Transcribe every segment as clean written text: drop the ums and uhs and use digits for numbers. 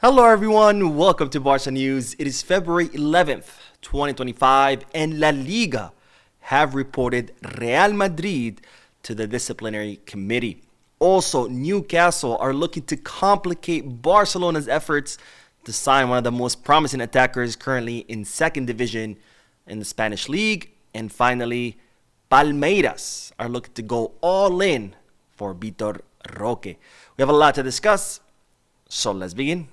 Hello everyone, welcome to Barca News. It is February 11th, 2025, and La Liga have reported Real Madrid to the disciplinary committee. Also, Newcastle are looking to complicate Barcelona's efforts to sign one of the most promising attackers currently in second division in the Spanish League. And finally, Palmeiras are looking to go all in for Vitor Roque. We have a lot to discuss, so let's begin.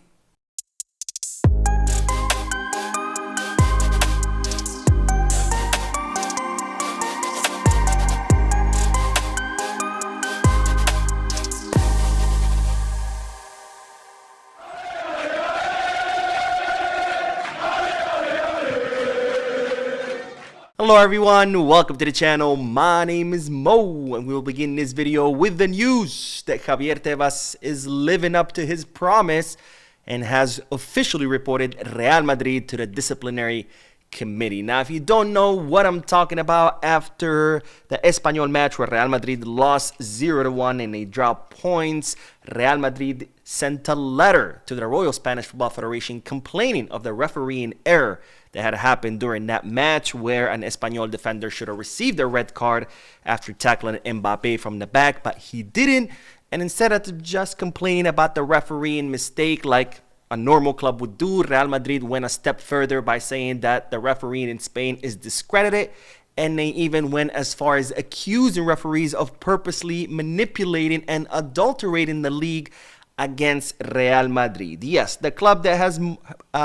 Hello everyone, welcome to the channel. My name is Mo and we will begin this video with the news that Javier Tebas is living up to his promise and has officially reported Real Madrid to the disciplinary committee. Now, if you don't know what I'm talking about, after the Espanyol match where Real Madrid lost 0-1 and they dropped points, Real Madrid sent a letter to the Royal Spanish Football Federation complaining of the refereeing error that had happened during that match, where an Espanyol defender should have received a red card after tackling Mbappe from the back, but he didn't. And instead of just complaining about the refereeing mistake like a normal club would do, Real Madrid went a step further by saying that the refereeing in Spain is discredited, and they even went as far as accusing referees of purposely manipulating and adulterating the league against Real Madrid. Yes, the club that has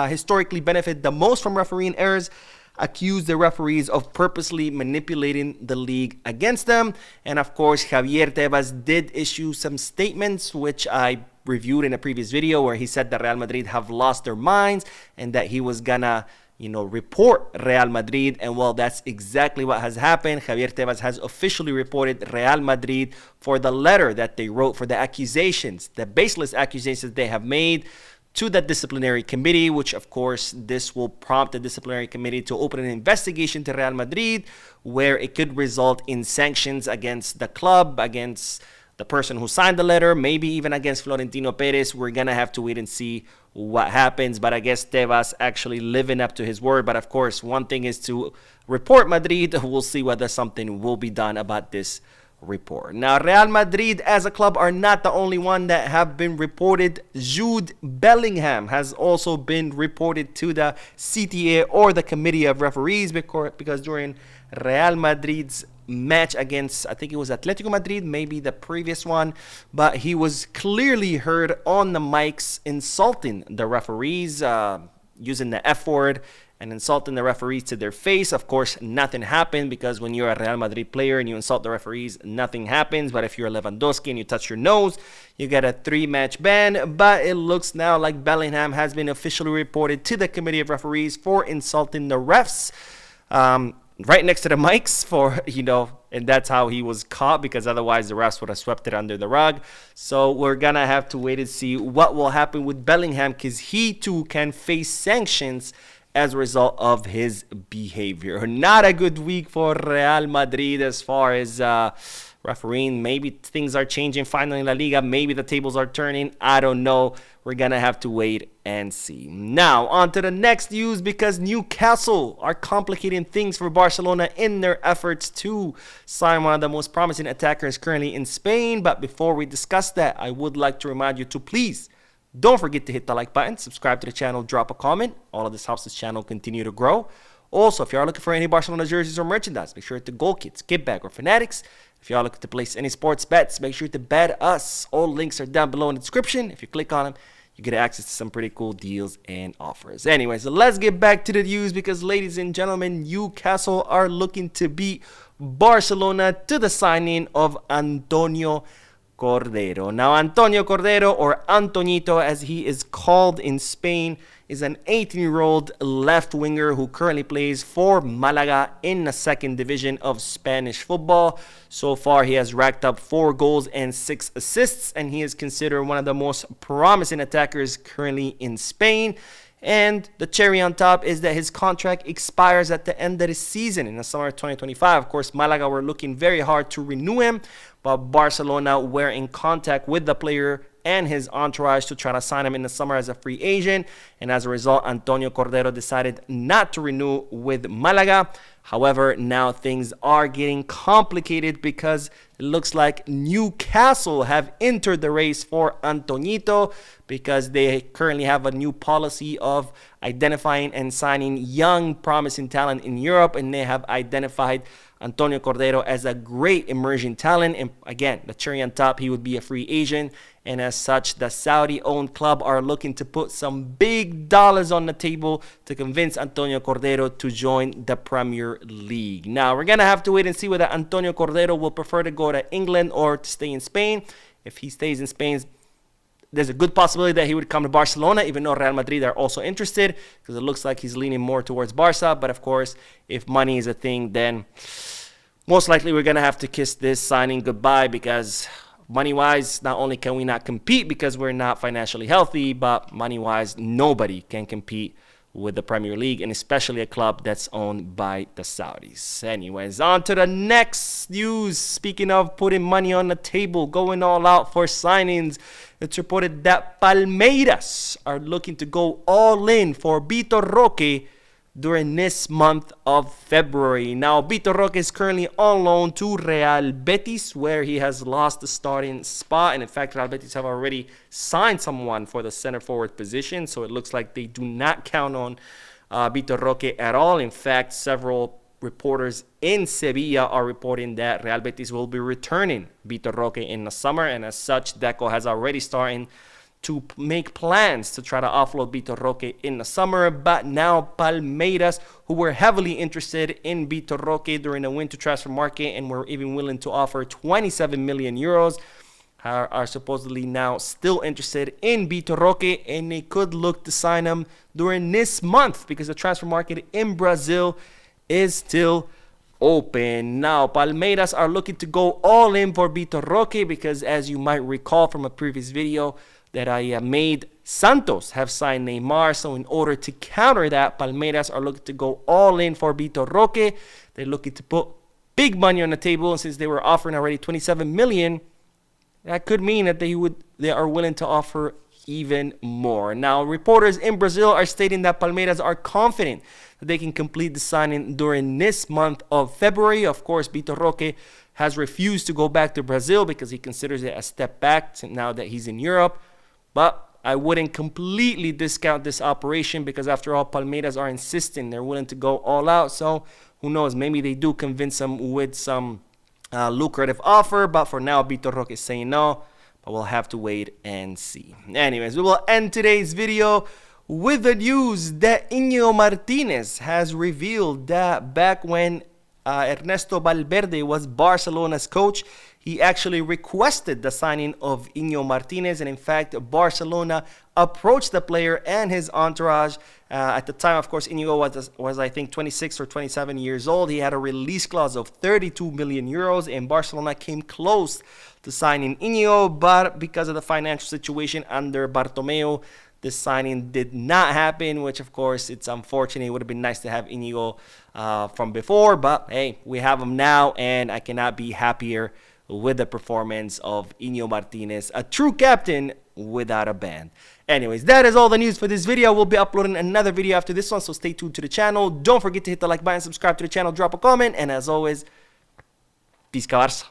historically benefited the most from refereeing errors accused the referees of purposely manipulating the league against them. And of course, Javier Tebas did issue some statements, which I reviewed in a previous video, where he said that Real Madrid have lost their minds and that he was gonna report Real Madrid. And well, that's exactly what has happened. Javier Tebas has officially reported Real Madrid for the letter that they wrote, for the accusations, the baseless accusations they have made, to the disciplinary committee, which of course this will prompt the disciplinary committee to open an investigation to Real Madrid, where it could result in sanctions against the club, against the person who signed the letter, maybe even against Florentino Perez. We're going to have to wait and see what happens. But I guess Tebas actually living up to his word. But of course, one thing is to report Madrid. We'll see whether something will be done about this report. Now, Real Madrid as a club are not the only one that have been reported. Jude Bellingham has also been reported to the CTA, or the Committee of Referees, because during Real Madrid's match against, I think it was Atletico Madrid, maybe the previous one, but he was clearly heard on the mics insulting the referees, using the F word and insulting the referees to their face. Of course, nothing happened, because when you're a Real Madrid player and you insult the referees, nothing happens. But if you're Lewandowski and you touch your nose, you get a 3-match ban. But it looks now like Bellingham has been officially reported to the Committee of Referees for insulting the refs, right next to the mics, and that's how he was caught, because otherwise the refs would have swept it under the rug. So we're gonna have to wait and see what will happen with Bellingham, because he too can face sanctions as a result of his behavior. Not a good week for Real Madrid as far as refereeing. Maybe things are changing finally in La Liga. Maybe the tables are turning. I don't know. We're going to have to wait and see. Now, on to the next news, because Newcastle are complicating things for Barcelona in their efforts to sign one of the most promising attackers currently in Spain. But before we discuss that, I would like to remind you to please don't forget to hit the like button, subscribe to the channel, drop a comment. All of this helps this channel continue to grow. Also, if you are looking for any Barcelona jerseys or merchandise, make sure to Goal Kits, Get Back, or Fanatics. If you are looking to place any sports bets, make sure to bet us. All links are down below in the description. If you click on them, you get access to some pretty cool deals and offers. Anyway, so let's get back to the news, because ladies and gentlemen, Newcastle are looking to beat Barcelona to the signing of Antonio Cordero. Now, Antonio Cordero, or Antoñito as he is called in Spain, is an 18-year-old left winger who currently plays for Malaga in the second division of Spanish football. So far, he has racked up 4 goals and 6 assists, and he is considered one of the most promising attackers currently in Spain. And the cherry on top is that his contract expires at the end of the season in the summer of 2025. Of course, Malaga were looking very hard to renew him, but Barcelona were in contact with the player and his entourage to try to sign him in the summer as a free agent. And as a result, Antonio Cordero decided not to renew with Malaga. However, now things are getting complicated because it looks like Newcastle have entered the race for Antoñito, because they currently have a new policy of identifying and signing young, promising talent in Europe, and they have identified Antonio Cordero as a great emerging talent. And again, the cherry on top, he would be a free agent. And as such, the Saudi-owned club are looking to put some big dollars on the table to convince Antonio Cordero to join the Premier League. Now, we're going to have to wait and see whether Antonio Cordero will prefer to go to England or to stay in Spain. If he stays in Spain, there's a good possibility that he would come to Barcelona, even though Real Madrid are also interested, because it looks like he's leaning more towards Barca. But of course, if money is a thing, then most likely we're going to have to kiss this signing goodbye, because money-wise, not only can we not compete because we're not financially healthy, but money-wise, nobody can compete with the Premier League, and especially a club that's owned by the Saudis. Anyways, on to the next news. Speaking of putting money on the table, going all out for signings, it's reported that Palmeiras are looking to go all in for Vitor Roque during this month of February. Now, Vitor Roque is currently on loan to Real Betis, where he has lost the starting spot. And in fact, Real Betis have already signed someone for the center forward position. So it looks like they do not count on Vitor Roque at all. In fact, several reporters in Sevilla are reporting that Real Betis will be returning Vitor Roque in the summer. And as such, Deco has already started to make plans to try to offload Vitor Roque in the summer. But now Palmeiras, who were heavily interested in Vitor Roque during the winter transfer market and were even willing to offer 27 million euros, are supposedly now still interested in Vitor Roque, and they could look to sign him during this month because the transfer market in Brazil is still open. Now, Palmeiras are looking to go all in for Vitor Roque because, as you might recall from a previous video that I made, Santos have signed Neymar. So in order to counter that, Palmeiras are looking to go all in for Vitor Roque. They're looking to put big money on the table, and since they were offering already 27 million, that could mean that they are willing to offer even more. Now, reporters in Brazil are stating that Palmeiras are confident that they can complete the signing during this month of February. Of course, Vitor Roque has refused to go back to Brazil because he considers it a step back now that he's in Europe. But I wouldn't completely discount this operation because, after all, Palmeiras are insisting. They're willing to go all out. So who knows? Maybe they do convince them with some lucrative offer. But for now, Vitor Roque is saying no. But we'll have to wait and see. Anyways, we will end today's video with the news that Inigo Martinez has revealed that back when Ernesto Valverde was Barcelona's coach, he actually requested the signing of Inigo Martinez, and in fact, Barcelona approached the player and his entourage. At the time, of course, Inigo was I think 26 or 27 years old. He had a release clause of 32 million euros, and Barcelona came close to signing Inigo, but because of the financial situation under Bartomeu, this signing did not happen, which of course it's unfortunate. It would have been nice to have Inigo from before, but hey, we have him now, and I cannot be happier with the performance of Inigo Martinez, a true captain without a band. Anyways, that is all the news for this video. We'll be uploading another video after this one, so stay tuned to the channel. Don't forget to hit the like button, subscribe to the channel, drop a comment, and as always, peace, Barça.